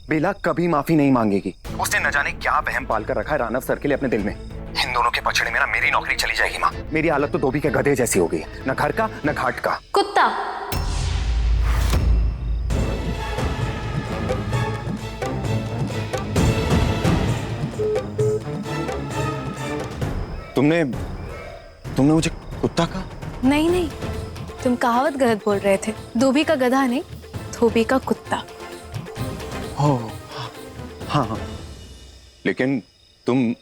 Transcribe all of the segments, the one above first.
बेला कभी माफी नहीं मांगेगी। उसने न जाने क्या वहम पाल कर रखा है रानव सर के लिए अपने दिल में। इन दोनों के पछड़े में ना मेरी नौकरी चली जाएगी माँ। मेरी हालत तो धोबी के गधे जैसी हो गई, न घर का न घाट का। कुत्ता। तुमने मुझे कुत्ता कहा? नहीं नहीं, तुम कहावत गलत बोल रहे थे। धोबी का गधा नहीं, धोबी का कुत्ता। हो हाँ हाँ, लेकिन तुम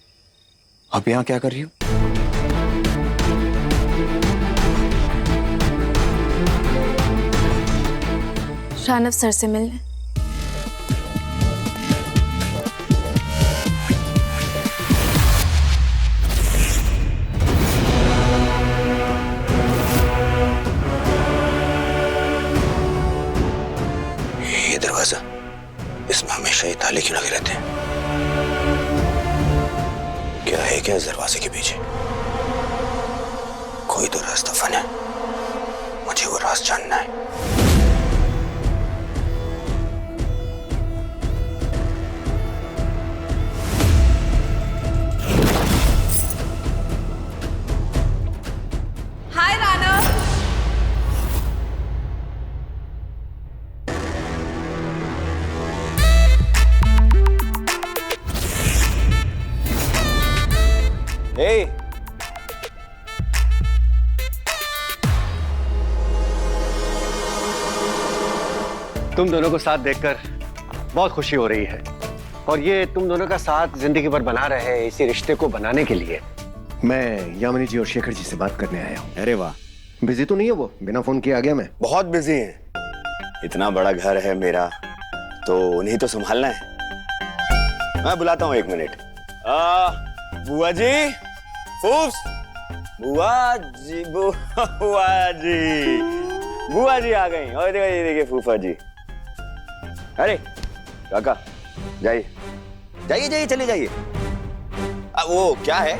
अब यहाँ क्या कर रही हो? रानव सर से मिलने। ये दरवाजा, इसमें हमेशा ये ताले क्यों लगे रहते हैं? क्या है क्या इस दरवाजे के पीछे? कोई तो राज दफन है, मुझे वो राज जानना है। हाय रानव। Hey! तुम दोनों को साथ देखकर बहुत खुशी हो रही है, और ये तुम दोनों का साथ जिंदगी भर बना रहे इसी रिश्ते को बनाने के लिए मैं यामिनी जी और शेखर जी से बात करने आया हूँ। अरे वाह, बिजी तो नहीं है वो? बिना फोन किए आ गया मैं। बहुत बिजी है। इतना बड़ा घर है मेरा, तो उन्हें तो संभालना है। मैं बुलाता हूँ, 1 मिनट। बुआ जी, फूफ्स, बुआ जी, बुआ जी, बुआ जी आ गई। और देखिए फूफा जी। अरे काका, जाइए जाइए जाइए, चले जाइए। वो क्या है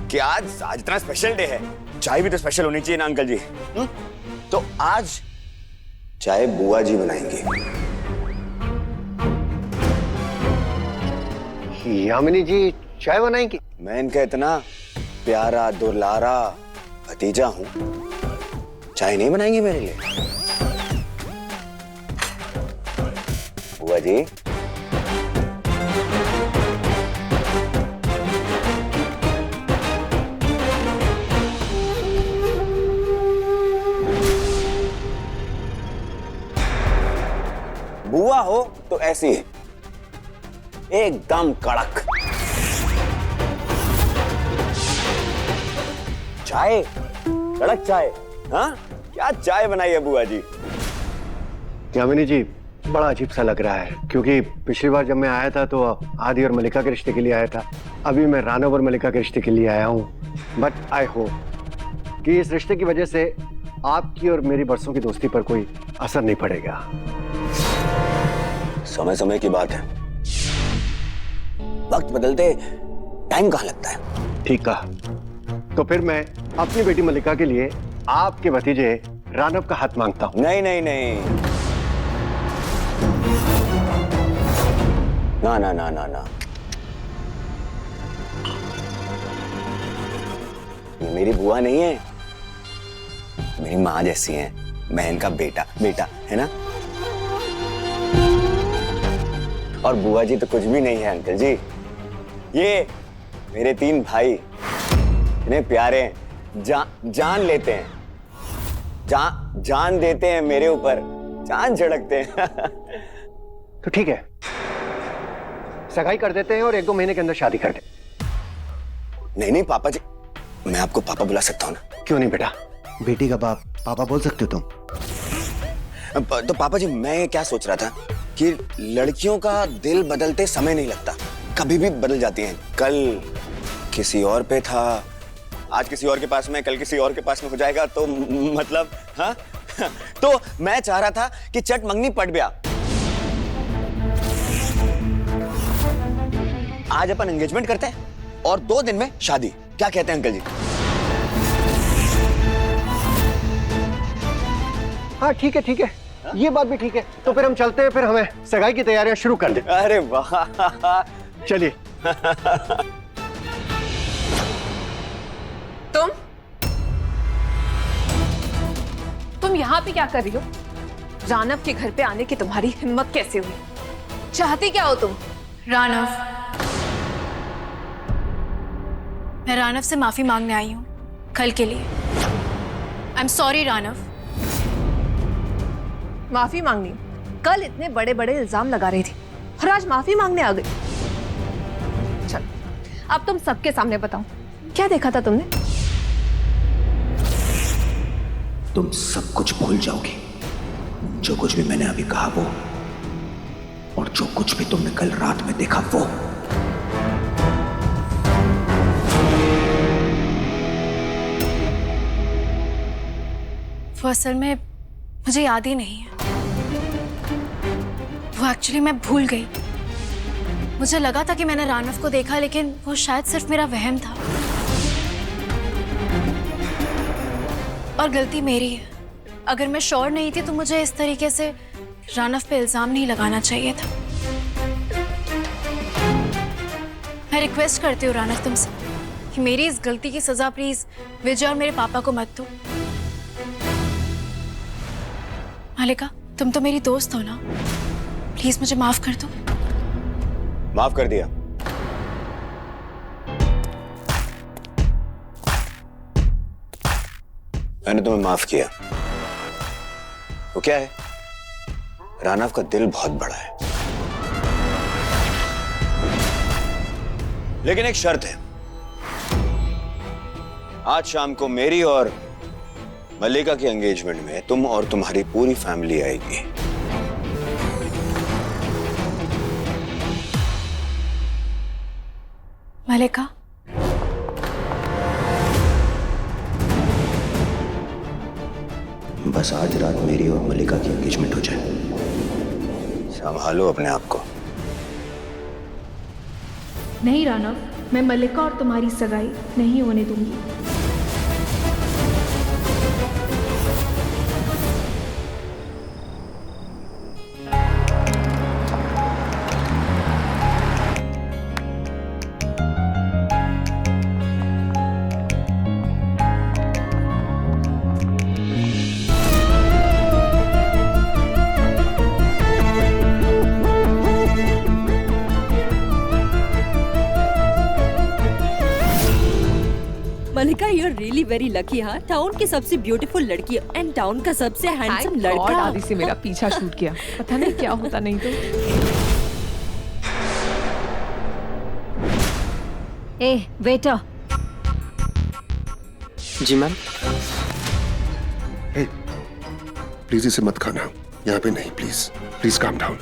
कि आज इतना स्पेशल डे है, चाय भी तो स्पेशल होनी चाहिए ना अंकल जी। तो आज चाय बुआ जी बनाएंगे। यामिनी जी चाय बनाएंगी? मैं इनका इतना प्यारा दुलारा भतीजा हूं, चाय नहीं बनाएंगे मेरे लिए? बुआ जी, बुआ हो तो ऐसी है, एकदम कड़क। चाय, कड़क चाय। हाँ, क्या चाय बनाई है बुआ जी? यामिनी जी बड़ा अजीब सा लग रहा है, क्योंकि पिछली बार जब मैं आया था तो आदि और मलिका के रिश्ते के लिए आया था। अभी मैं रानव और मलिका के रिश्ते के लिए आया हूँ। बट आई होप कि इस रिश्ते की वजह से आपकी और मेरी बरसों की दोस्ती पर कोई असर नहीं पड़ेगा। समय समय की बात है, वक्त बदलते टाइम कहाँ लगता है। ठीक कहा। तो फिर मैं अपनी बेटी मलिका के लिए आपके भतीजे रानव का हाथ मांगता हूँ। नहीं नहीं नहीं, ना ना ना ना ना, ये मेरी बुआ नहीं है, मेरी माँ जैसी है। मैं इनका बेटा है ना। और बुआ जी तो कुछ भी नहीं है अंकल जी, ये मेरे 3 भाई इतने प्यारे हैं, जान लेते हैं, जान देते हैं मेरे ऊपर, जान झड़कते हैं। तो ठीक है, सगाई कर देते हैं और 1-2 महीने के अंदर शादी कर दे। नहीं नहीं पापा जी, मैं आपको पापा बुला सकता हूँ ना? क्यों नहीं बेटा, बेटी का बाप पापा बोल सकते हो तुम। तो पापा जी, मैं ये क्या सोच रहा था कि लड़कियों का दिल बदलते समय नहीं लगता, कभी भी बदल जाती हैं। कल किसी और पे था, आज किसी और के पास में, कल किसी और के पास में हो जाएगा। तो मतलब हाँ तो मैं चाह रहा था कि चट मंगनी पट गया। आज अपन एंगेजमेंट करते हैं और 2 दिन में शादी, क्या कहते हैं अंकल जी? हाँ ठीक है, ये बात भी ठीक है। तो फिर हम चलते हैं, फिर हमें सगाई की तैयारियां शुरू कर दें। अरे वाह, चलिए। तुम यहाँ पे क्या कर रही हो? रानव के घर पे आने की तुम्हारी हिम्मत कैसे हुई? चाहती क्या हो तुम? रानव, मैं रानव से माफी मांगने आई हूँ कल के लिए। I am sorry Ranav. माफी मांगनी? कल इतने बड़े बड़े इल्जाम लगा रही थी और आज माफी मांगने आ गई। चल, अब तुम सबके सामने बताओ, क्या देखा था तुमने? तुम सब कुछ भूल जाओगी, जो कुछ भी मैंने अभी कहा वो, और जो कुछ भी तुमने कल रात में देखा वो। वो असल में मुझे याद ही नहीं है। वो एक्चुअली मैं भूल गई। मुझे लगा था कि मैंने रानव को देखा, लेकिन वो शायद सिर्फ मेरा वहम था। और गलती मेरी है। अगर मैं श्योर नहीं थी तो मुझे इस तरीके से रानव पे इल्जाम नहीं लगाना चाहिए था। मैं रिक्वेस्ट करती हूँ रानव तुमसे कि मेरी इस गलती की सजा प्लीज विजय और मेरे पापा को मत दो। मालिका, तुम तो मेरी दोस्त हो ना, प्लीज मुझे माफ कर दो। माफ कर दिया। मैंने तुम्हें माफ किया। वो क्या है, रानव का दिल बहुत बड़ा है, लेकिन एक शर्त है। आज शाम को मेरी और मल्लिका की एंगेजमेंट में तुम और तुम्हारी पूरी फैमिली आएगी। मल्लिका, बस आज रात मेरी और मल्लिका की एंगेजमेंट हो जाए। संभालो अपने आप को। नहीं रानव, मैं मल्लिका और तुम्हारी सगाई नहीं होने दूंगी। Mallika, you are really very lucky. हाँ, टाउन की सबसे ब्यूटीफुल लड़की एंड टाउन का सबसे हैंडसम लड़का। आदि से मेरा पीछा छूट गया, पता नहीं क्या होता नहीं तो। A waiter. जी मैम। प्लीज इसे मत खाना, यहाँ पे नहीं। Please please calm down.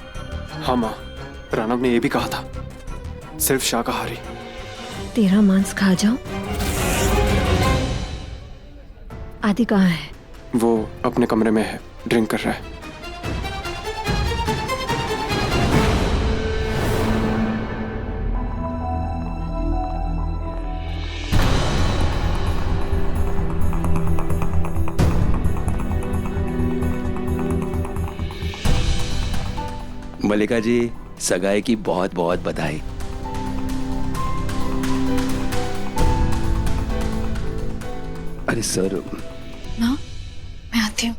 हाँ माँ, रानव ने ये भी कहा था, सिर्फ शाकाहारी। तेरा मांस खा जाऊं? आदि कहाँ है? वो अपने कमरे में है, ड्रिंक कर रहा है। मल्लिका जी, सगाई की बहुत बहुत बधाई। अरे सर। ना, मैं आती हूँ।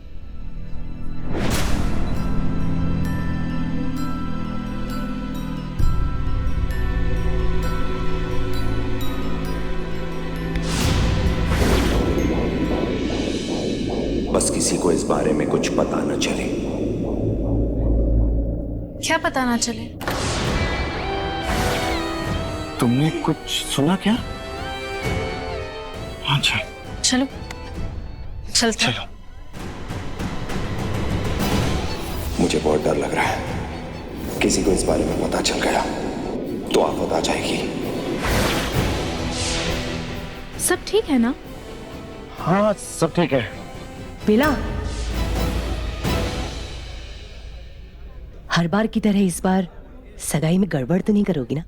बस किसी को इस बारे में कुछ पता न चले। क्या पता ना चले? तुमने कुछ सुना क्या? अच्छा चलो चलते हैं। चलो। मुझे बहुत डर लग रहा है, किसी को इस बारे में पता चल गया तो आफत आ जाएगी। सब ठीक है ना? हाँ, सब ठीक है। बिला, हर बार की तरह इस बार सगाई में गड़बड़ तो नहीं करोगी ना?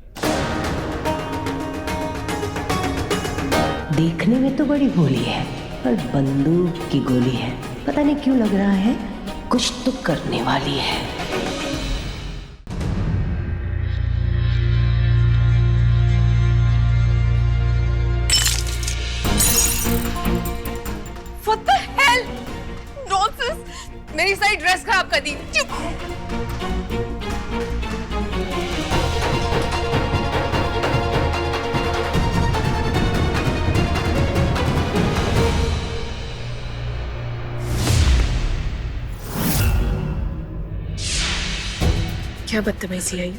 देखने में तो बड़ी भोली है, पर बंदूक की गोली है। पता नहीं क्यों लग रहा है कुछ तो करने वाली है। What the hell? Nonsense! मेरी सारी ड्रेस खराब कर दी। चुप। क्या बदतमीजी है ये?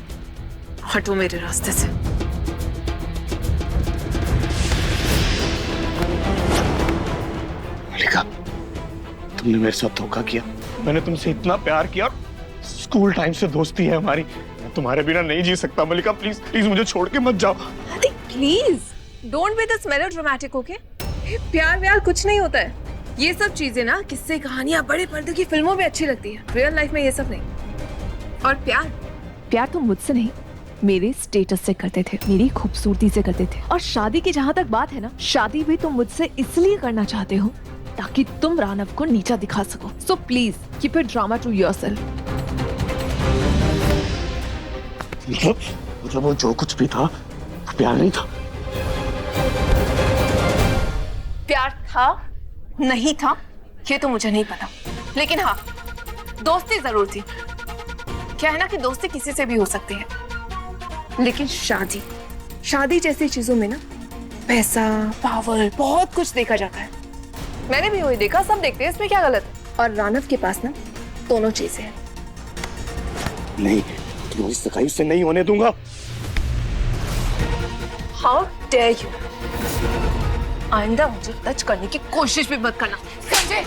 हटो मेरे रास्ते से। मलिका, तुमने मेरे साथ धोखा किया। मैंने तुमसे इतना प्यार किया, स्कूल टाइम से दोस्ती है हमारी। मैं तुम्हारे बिना नहीं जी सकता मलिका, प्लीज प्लीज मुझे छोड़ के मत जाओ। Please don't be this melodramatic, okay? प्यार व्यार कुछ नहीं होता है। ये सब चीजें ना किस्से कहानियां बड़े पर्दे की फिल्मों में अच्छी लगती है, रियल लाइफ में ये सब नहीं। और प्यार तो मुझसे नहीं, मेरे स्टेटस से करते थे, मेरी खूबसूरती से करते थे। और शादी की जहाँ तक बात है ना, शादी भी तुम मुझसे इसलिए करना चाहते हो ताकि तुम रानव को नीचा दिखा सको। So please keep it drama to yourself. मतलब वो जो कुछ भी था प्यार नहीं था। प्यार था नहीं था ये तो मुझे नहीं पता, लेकिन हाँ दोस्ती जरूर थी। क्या है ना कि दोस्ती किसी से भी हो सकती है, लेकिन शादी जैसी चीजों में ना पैसा, पावर, बहुत कुछ देखा जाता है। मैंने भी वही देखा, सब देखते हैं, इसमें क्या गलत है? और रानव के पास ना दोनों चीजें हैं। नहीं, तुम्हारी सगाई से नहीं होने दूंगा। How dare you! आइंदा मुझे टच करने की कोशिश भी मत करना, समझे?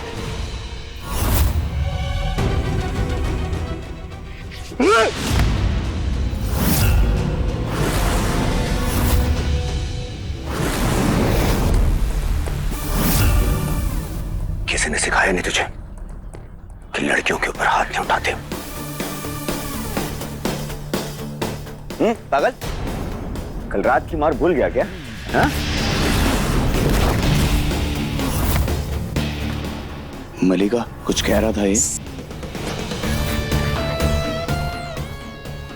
किसी ने सिखाया नहीं तुझे कि लड़कियों के ऊपर हाथ नहीं उठाते हो? पागल, कल रात की मार भूल गया क्या? हाँ? मलिका कुछ कह रहा था ये।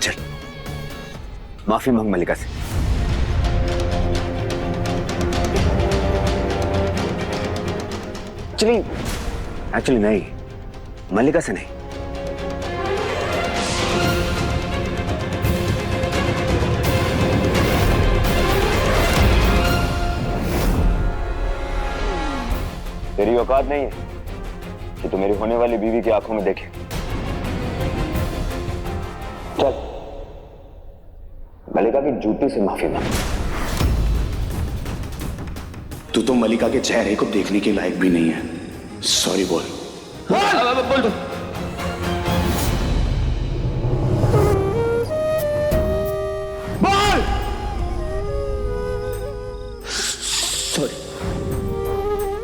चल माफी मांग मलिका से। एक्चुअली नहीं, मलिका से नहीं। तेरी औकात नहीं है कि तू मेरी होने वाली बीवी की आंखों में देखे। चल मलिका की जूती से माफी मांग। तू तो मलिका के चेहरे को देखने के लायक भी नहीं है। सॉरी बोल। बोल दो।